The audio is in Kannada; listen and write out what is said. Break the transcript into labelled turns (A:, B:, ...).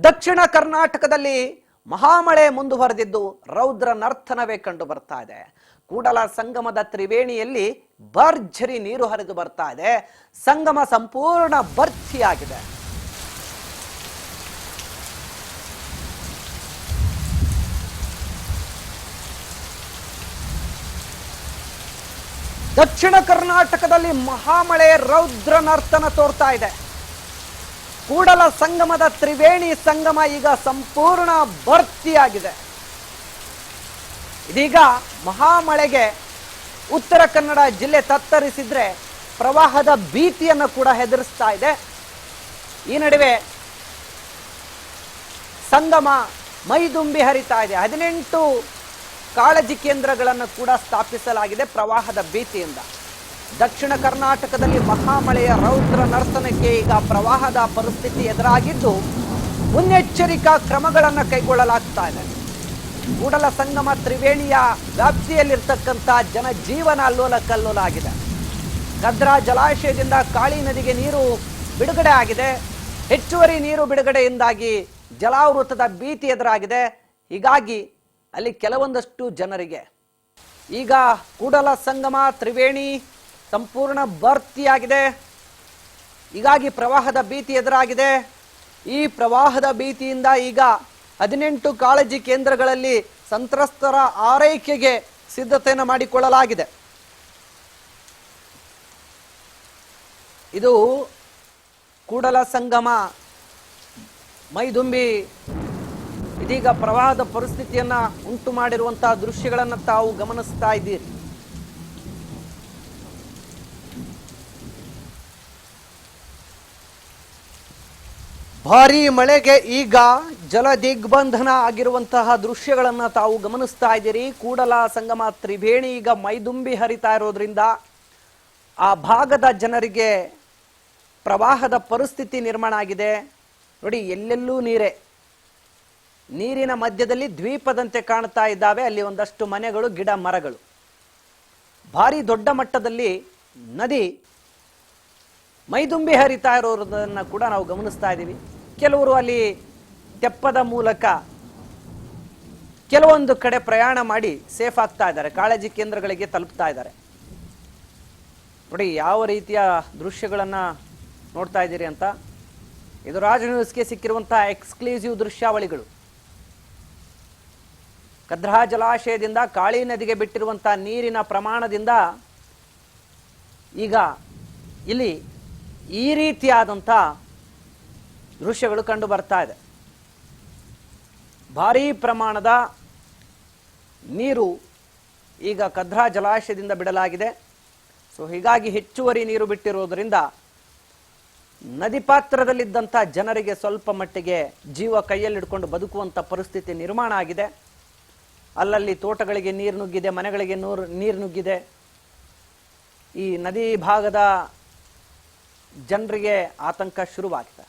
A: ದಕ್ಷಿಣ ಕರ್ನಾಟಕದಲ್ಲಿ ಮಹಾಮಳೆ ಮುಂದುವರೆದಿದ್ದು ರೌದ್ರ ನರ್ತನವೇ ಕಂಡು ಬರ್ತಾ ಇದೆ. ಕೂಡಲ ಸಂಗಮದ ತ್ರಿವೇಣಿಯಲ್ಲಿ ಭರ್ಜರಿ ನೀರು ಹರಿದು ಬರ್ತಾ ಇದೆ. ಸಂಗಮ ಸಂಪೂರ್ಣ ಭರ್ತಿಯಾಗಿದೆ. ದಕ್ಷಿಣ ಕರ್ನಾಟಕದಲ್ಲಿ ಮಹಾಮಳೆ ರೌದ್ರ ನರ್ತನ ತೋರ್ತಾ ಇದೆ. ಕೂಡಲ ಸಂಗಮದ ತ್ರಿವೇಣಿ ಸಂಗಮ ಈಗ ಸಂಪೂರ್ಣ ಭರ್ತಿಯಾಗಿದೆ. ಇದೀಗ ಮಹಾಮಳೆಗೆ ಉತ್ತರ ಕನ್ನಡ ಜಿಲ್ಲೆ ತತ್ತರಿಸಿದ್ರೆ ಪ್ರವಾಹದ ಭೀತಿಯನ್ನು ಕೂಡ ಹೆದರಿಸ್ತಾ ಇದೆ. ಈ ನಡುವೆ ಸಂಗಮ ಮೈದುಂಬಿ ಹರಿತಾ ಇದೆ. 18 ಕಾಳಜಿ ಕೇಂದ್ರಗಳನ್ನು ಕೂಡ ಸ್ಥಾಪಿಸಲಾಗಿದೆ ಪ್ರವಾಹದ ಭೀತಿಯಿಂದ. ದಕ್ಷಿಣ ಕರ್ನಾಟಕದಲ್ಲಿ ಮಹಾಮಳೆಯ ರೌದ್ರ ನರ್ತನಕ್ಕೆ ಈಗ ಪ್ರವಾಹದ ಪರಿಸ್ಥಿತಿ ಎದುರಾಗಿದ್ದು ಮುನ್ನೆಚ್ಚರಿಕಾ ಕ್ರಮಗಳನ್ನು ಕೈಗೊಳ್ಳಲಾಗ್ತಾ ಇದೆ. ಕೂಡಲ ಸಂಗಮ ತ್ರಿವೇಣಿಯ ವ್ಯಾಪ್ತಿಯಲ್ಲಿರ್ತಕ್ಕಂಥ ಜನಜೀವನ ಅಲ್ಲೋಲ ಕಲ್ಲೋಲ ಆಗಿದೆ. ಕದ್ರಾ ಜಲಾಶಯದಿಂದ ಕಾಳಿ ನದಿಗೆ ನೀರು ಬಿಡುಗಡೆ ಆಗಿದೆ. ಹೆಚ್ಚುವರಿ ನೀರು ಬಿಡುಗಡೆಯಿಂದಾಗಿ ಜಲಾವೃತದ ಭೀತಿ ಎದುರಾಗಿದೆ. ಹೀಗಾಗಿ ಅಲ್ಲಿ ಕೆಲವೊಂದಷ್ಟು ಜನರಿಗೆ ಈಗ ಕೂಡಲ ಸಂಗಮ ತ್ರಿವೇಣಿ ಸಂಪೂರ್ಣ ಭರ್ತಿಯಾಗಿದೆ. ಹೀಗಾಗಿ ಪ್ರವಾಹದ ಭೀತಿ ಎದುರಾಗಿದೆ. ಈ ಪ್ರವಾಹದ ಭೀತಿಯಿಂದ ಈಗ 18 ಕಾಳಜಿ ಕೇಂದ್ರಗಳಲ್ಲಿ ಸಂತ್ರಸ್ತರ ಆರೈಕೆಗೆ ಸಿದ್ಧತೆಯನ್ನು ಮಾಡಿಕೊಳ್ಳಲಾಗಿದೆ. ಇದು ಕೂಡಲ ಸಂಗಮ ಮೈದುಂಬಿ ಇದೀಗ ಪ್ರವಾಹದ ಪರಿಸ್ಥಿತಿಯನ್ನ ಉಂಟು ಮಾಡಿರುವಂತಹ ದೃಶ್ಯಗಳನ್ನು ತಾವು ಗಮನಿಸ್ತಾ ಇದ್ದೀರಿ. ಭಾರೀ ಮಳೆಗೆ ಈಗ ಜಲ ದಿಗ್ಬಂಧನ ಆಗಿರುವಂತಹ ದೃಶ್ಯಗಳನ್ನು ತಾವು ಗಮನಿಸ್ತಾ ಇದ್ದೀರಿ. ಕೂಡಲ ಸಂಗಮ ತ್ರಿವೇಣಿ ಈಗ ಮೈದುಂಬಿ ಹರಿತಾ ಇರೋದ್ರಿಂದ ಆ ಭಾಗದ ಜನರಿಗೆ ಪ್ರವಾಹದ ಪರಿಸ್ಥಿತಿ ನಿರ್ಮಾಣ ಆಗಿದೆ. ನೋಡಿ, ಎಲ್ಲೆಲ್ಲೂ ನೀರೇ, ನೀರಿನ ಮಧ್ಯದಲ್ಲಿ ದ್ವೀಪದಂತೆ ಕಾಣ್ತಾ ಇದ್ದಾವೆ. ಅಲ್ಲಿ ಒಂದಷ್ಟು ಮನೆಗಳು, ಗಿಡ ಮರಗಳು. ಭಾರಿ ದೊಡ್ಡ ಮಟ್ಟದಲ್ಲಿ ನದಿ ಮೈದುಂಬಿ ಹರಿತಾ ಇರೋದನ್ನ ಕೂಡ ನಾವು ಗಮನಿಸ್ತಾ ಇದ್ದೀವಿ. ಕೆಲವರು ಅಲ್ಲಿ ತೆಪ್ಪದ ಮೂಲಕ ಕೆಲವೊಂದು ಕಡೆ ಪ್ರಯಾಣ ಮಾಡಿ ಸೇಫ್ ಆಗ್ತಾ ಇದ್ದಾರೆ, ಕಾಳಜಿ ಕೇಂದ್ರಗಳಿಗೆ ತಲುಪ್ತಾ ಇದ್ದಾರೆ. ನೋಡಿ ಯಾವ ರೀತಿಯ ದೃಶ್ಯಗಳನ್ನ ನೋಡ್ತಾ ಇದ್ದೀರಿ ಅಂತ. ಇದು ರಾಜ್ ನ್ಯೂಸ್ಗೆ ಸಿಕ್ಕಿರುವಂತಹ ಎಕ್ಸ್ಕ್ಲೂಸಿವ್ ದೃಶ್ಯಾವಳಿಗಳು. ಕದ್ರಾ ಜಲಾಶಯದಿಂದ ಕಾಳಿ ನದಿಗೆ ಬಿಟ್ಟಿರುವಂತಹ ನೀರಿನ ಪ್ರಮಾಣದಿಂದ ಈಗ ಇಲ್ಲಿ ಈ ರೀತಿಯಾದಂಥ ದೃಶ್ಯಗಳು ಕಂಡು ಬರ್ತಾ ಇದೆ. ಭಾರೀ ಪ್ರಮಾಣದ ನೀರು ಈಗ ಕದ್ರಾ ಜಲಾಶಯದಿಂದ ಬಿಡಲಾಗಿದೆ. ಸೊ ಹೀಗಾಗಿ ಹೆಚ್ಚುವರಿ ನೀರು ಬಿಟ್ಟಿರೋದ್ರಿಂದ ನದಿ ಪಾತ್ರದಲ್ಲಿದ್ದಂಥ ಜನರಿಗೆ ಸ್ವಲ್ಪ ಮಟ್ಟಿಗೆ ಜೀವ ಕೈಯಲ್ಲಿಡ್ಕೊಂಡು ಬದುಕುವಂಥ ಪರಿಸ್ಥಿತಿ ನಿರ್ಮಾಣ ಆಗಿದೆ. ಅಲ್ಲಲ್ಲಿ ತೋಟಗಳಿಗೆ ನೀರು ನುಗ್ಗಿದೆ, ಮನೆಗಳಿಗೆ ನೀರು ನುಗ್ಗಿದೆ. ಈ ನದಿ ಭಾಗದ ಜನರಿಗೆ ಆತಂಕ ಶುರುವಾಗಿದೆ.